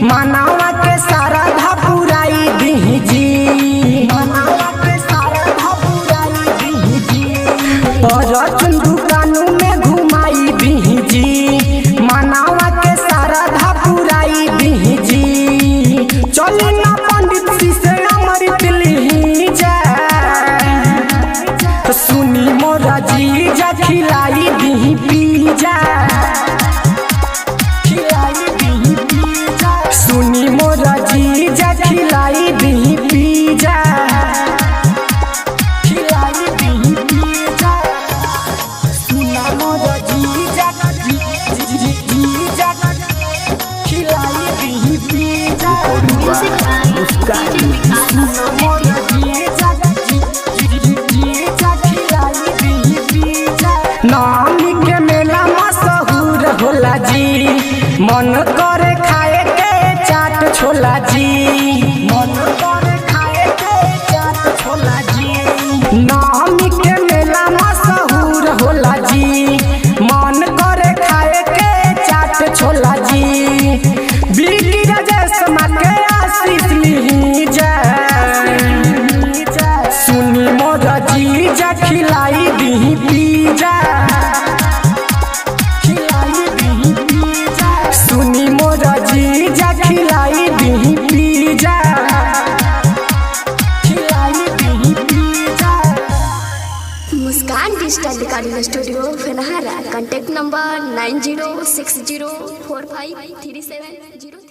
मानवा के सारा पुराई दी जी, मानवा के सारा पुराई दी जी, और दुकानों में घुमाई दी जी, मानवा के सारा पुराई दी जी। चली ना पंडित जी से अमृत ली जाए, सुनी मोरा जीजा खिलाई दी पीजा, खिलाई दी पीजा, सुनी मोरा जीजा खिलाई दी पीजा, खिलाई दी पीजा, सुना मोरा जीजा जीजा खिलाई दी पीजा, सुना मोरा जीजा जीजा खिलाई दी पीजा। नामी के मेला मशहूर होला जी, मन करे खाए के चाट छोला जी, मन करे खाए के चाट छोला जी। नामी के मेला मशहूर होला जी, मन करे खाए के चाट छोला जी। बीकी राजेश के आशीष ली जाए, सुनी मोरा जीजा खिलाई दी पीजा, खिलाई दी पीजा, सुनी मोरा जीजा खिलाई दी पीजा, खिलाई दी pizza. Muskan digital recording studio Phenhara. Contact number 9060453700।